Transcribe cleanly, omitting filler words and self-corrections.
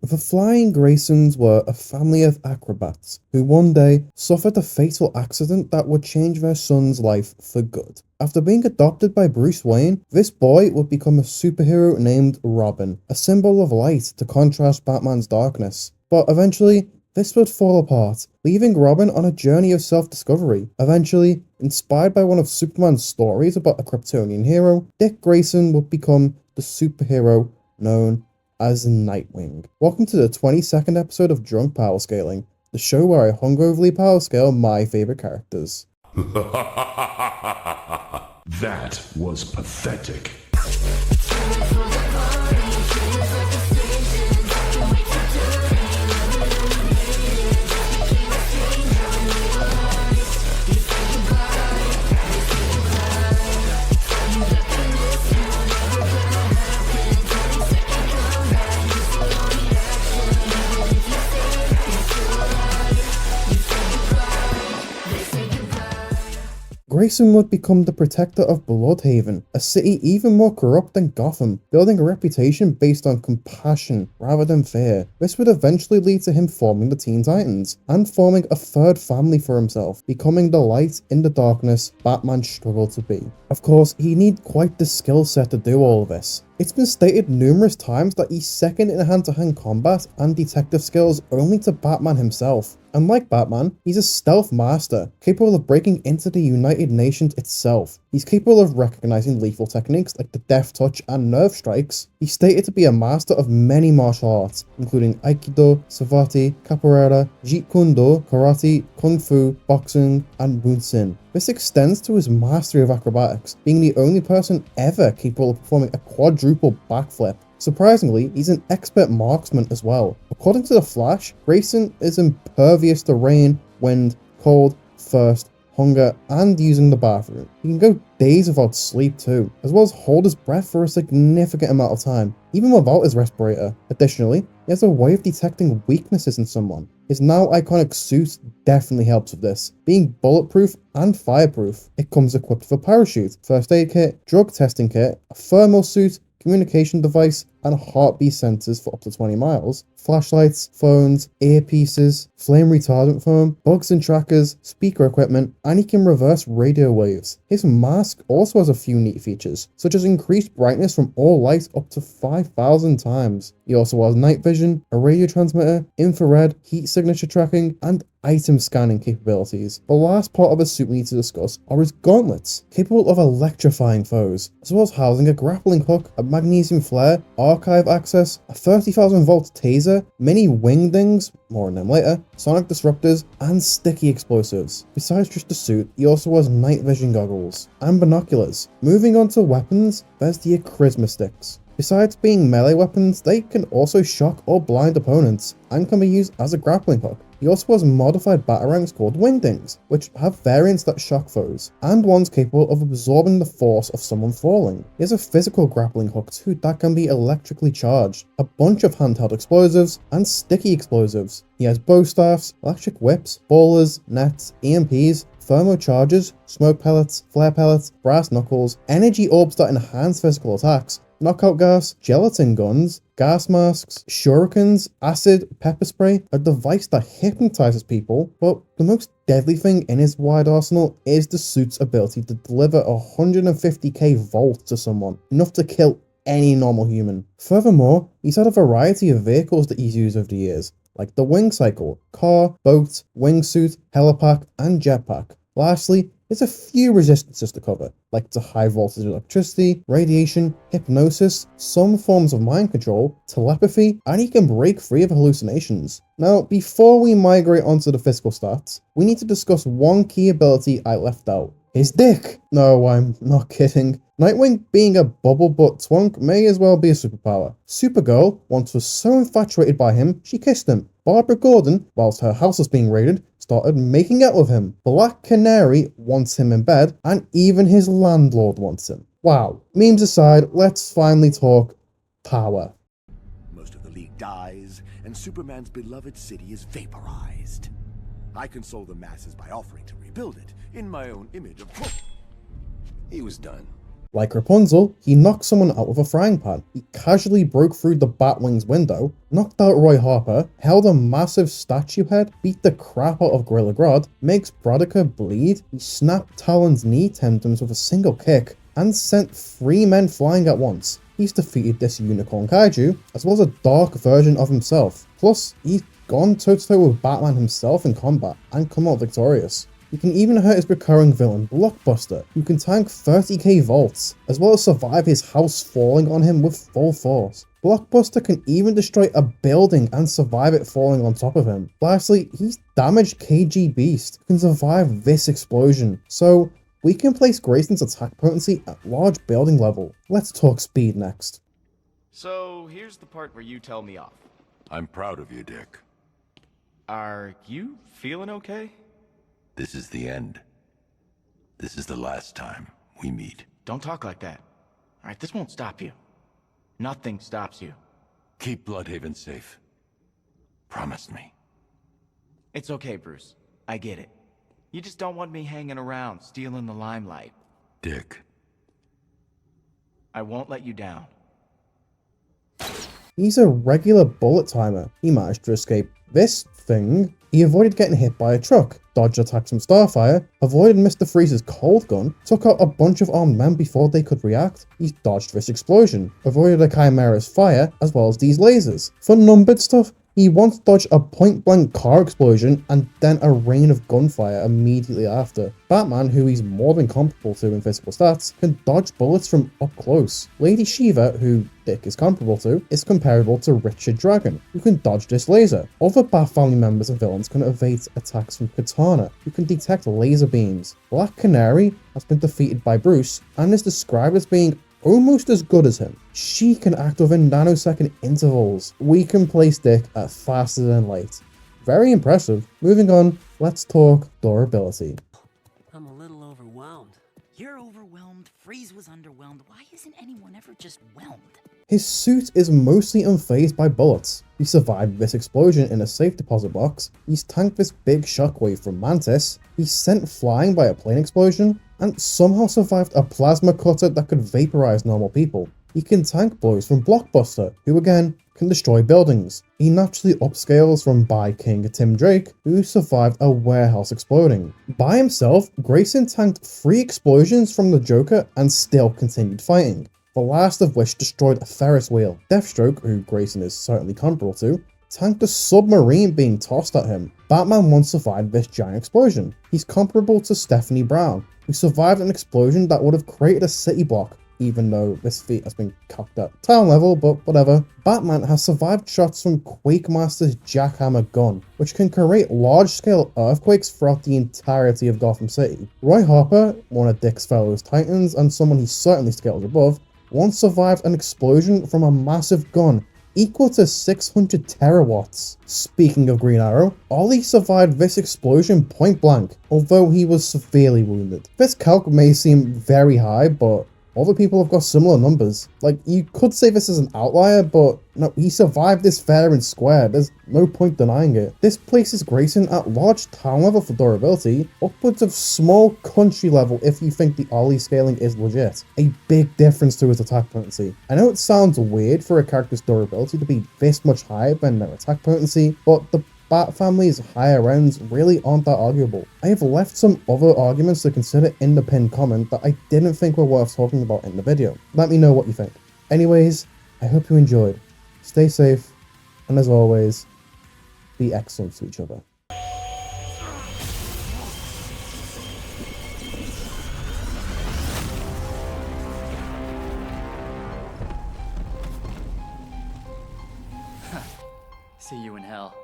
The Flying Graysons were a family of acrobats who one day suffered a fatal accident that would change their son's life for good. After being adopted by Bruce Wayne, this boy would become a superhero named Robin, a symbol of light to contrast Batman's darkness. But eventually, this would fall apart, leaving Robin on a journey of self-discovery. Eventually, inspired by one of Superman's stories about a Kryptonian hero, Dick Grayson would become the superhero known as Nightwing. Welcome to the 22nd episode of Drunk Powerscaling, the show where I hungoverly powerscale my favorite characters. That was pathetic. Grayson would become the protector of Blüdhaven, a city even more corrupt than Gotham, building a reputation based on compassion rather than fear. This would eventually lead to him forming the Teen Titans, and forming a third family for himself, becoming the light in the darkness Batman struggled to be. Of course, he needed quite the skill set to do all of this. It's been stated numerous times that he's second in hand-to-hand combat and detective skills only to Batman himself. Unlike Batman, he's a stealth master, capable of breaking into the United Nations itself. He's capable of recognizing lethal techniques like the Death Touch and Nerve Strikes. He's stated to be a master of many martial arts, including Aikido, Savate, Capoeira, Jeet Kune Do, Karate, Kung Fu, Boxing, and Wushin. This extends to his mastery of acrobatics, being the only person ever capable of performing a quadruple backflip. Surprisingly, he's an expert marksman as well. According to The Flash, Grayson is impervious to rain, wind, cold, thirst, hunger, and using the bathroom. He can go days without sleep too, as well as hold his breath for a significant amount of time, even without his respirator. Additionally, he has a way of detecting weaknesses in someone. His now iconic suit definitely helps with this, being bulletproof and fireproof. It comes equipped with a parachute, first aid kit, drug testing kit, a thermal suit, communication device, and heartbeat sensors for up to 20 miles, flashlights, phones, earpieces, flame retardant foam, bugs and trackers, speaker equipment, and he can reverse radio waves. His mask also has a few neat features, such as increased brightness from all light up to 5,000 times. He also has night vision, a radio transmitter, infrared, heat signature tracking, and item scanning capabilities. The last part of his suit we need to discuss are his gauntlets, capable of electrifying foes, as well as housing a grappling hook, a magnesium flare, archive access, a 30,000 volt taser, mini wingdings, more on them later, sonic disruptors, and sticky explosives. Besides just the suit, he also has night vision goggles and binoculars. Moving on to weapons, there's the charisma sticks. Besides being melee weapons, they can also shock or blind opponents, and can be used as a grappling hook. He also has modified batarangs called wingdings, which have variants that shock foes, and ones capable of absorbing the force of someone falling. He has a physical grappling hook too that can be electrically charged, a bunch of handheld explosives, and sticky explosives. He has bow staffs, electric whips, ballers, nets, EMPs, thermochargers, smoke pellets, flare pellets, brass knuckles, energy orbs that enhance physical attacks, knockout gas, gelatin guns, gas masks, shurikens, acid, pepper spray, a device that hypnotizes people, but the most deadly thing in his wide arsenal is the suit's ability to deliver 150k volts to someone, enough to kill any normal human. Furthermore, he's had a variety of vehicles that he's used over the years, like the wing cycle, car, boat, wingsuit, helipack, and jetpack. Lastly, there's a few resistances to cover, like to high voltage electricity, radiation, hypnosis, some forms of mind control, telepathy, and he can break free of hallucinations. Now, before we migrate onto the physical stats, we need to discuss one key ability I left out. His dick! No, I'm not kidding. Nightwing being a bubble butt twunk may as well be a superpower. Supergirl once was so infatuated by him, she kissed him. Barbara Gordon, whilst her house was being raided, started making out with him. Black Canary wants him in bed, and even his landlord wants him. Wow. Memes aside, let's finally talk power. Most of the League dies, and Superman's beloved city is vaporized. I console the masses by offering to rebuild it in my own image of... He was done. Like Rapunzel, he knocked someone out with a frying pan. He casually broke through the Batwing's window, knocked out Roy Harper, held a massive statue head, beat the crap out of Gorilla Grodd, makes Broderick bleed, he snapped Talon's knee tendons with a single kick, and sent 3 men flying at once. He's defeated this unicorn kaiju, as well as a dark version of himself. Plus, he's gone toe-to-toe with Batman himself in combat, and come out victorious. He can even hurt his recurring villain, Blockbuster, who can tank 30k volts, as well as survive his house falling on him with full force. Blockbuster can even destroy a building and survive it falling on top of him. Lastly, he's damaged KG Beast, who can survive this explosion. So, we can place Grayson's attack potency at large building level. Let's talk speed next. So, here's the part where you tell me off. I'm proud of you, Dick. Are you feeling okay? This is the end. This is the last time we meet. Don't talk like that. Alright, this won't stop you. Nothing stops you. Keep Blüdhaven safe. Promise me. It's okay, Bruce. I get it. You just don't want me hanging around, stealing the limelight. Dick. I won't let you down. He's a regular bullet timer. He managed to escape this thing. He avoided getting hit by a truck, dodged attacks from Starfire, avoided Mr. Freeze's cold gun, took out a bunch of armed men before they could react. He dodged this explosion, avoided a Chimera's fire, as well as these lasers. For numbered stuff, he once dodged a point-blank car explosion and then a rain of gunfire immediately after. Batman, who he's more than comparable to in physical stats, can dodge bullets from up close. Lady Shiva, who Dick is comparable to, is comparable to Richard Dragon, who can dodge this laser. Other Bat family members and villains can evade attacks from Katana, who can detect laser beams. Black Canary has been defeated by Bruce and is described as being almost as good as him. She can act within nanosecond intervals. We can place Dick at faster than light. Very impressive. Moving on, let's talk durability. I'm a little overwhelmed. You're overwhelmed. Freeze was underwhelmed. Why isn't anyone ever just whelmed? His suit is mostly unfazed by bullets. He survived this explosion in a safe deposit box. He's tanked this big shockwave from Mantis. He's sent flying by a plane explosion, and somehow survived a plasma cutter that could vaporize normal people. He can tank blows from Blockbuster, who again can destroy buildings. He naturally upscales from By King Tim Drake, who survived a warehouse exploding. By himself, Grayson tanked 3 explosions from the Joker and still continued fighting, the last of which destroyed a Ferris wheel. Deathstroke, who Grayson is certainly comparable to, tanked a submarine being tossed at him. Batman once survived this giant explosion. He's comparable to Stephanie Brown, who survived an explosion that would have created a city block, even though this feat has been cocked at town level, but whatever. Batman has survived shots from Quakemaster's jackhammer gun, which can create large-scale earthquakes throughout the entirety of Gotham City. Roy Harper, one of Dick's fellow Titans and someone he certainly scales above, once survived an explosion from a massive gun equal to 600 terawatts. Speaking of Green Arrow, Ollie survived this explosion point blank, although he was severely wounded. This calc may seem very high, but other people have got similar numbers. Like, you could say this is an outlier, but no, he survived this fair and square. There's no point denying it. This places Grayson at large town level for durability, upwards of small country level if you think the Ollie scaling is legit. A big difference to his attack potency. I know it sounds weird for a character's durability to be this much higher than their attack potency, but the Bat family's higher rounds really aren't that arguable. I have left some other arguments to consider in the pinned comment that I didn't think were worth talking about in the video. Let me know what you think. Anyways, I hope you enjoyed. Stay safe, and as always, be excellent to each other. See you in hell.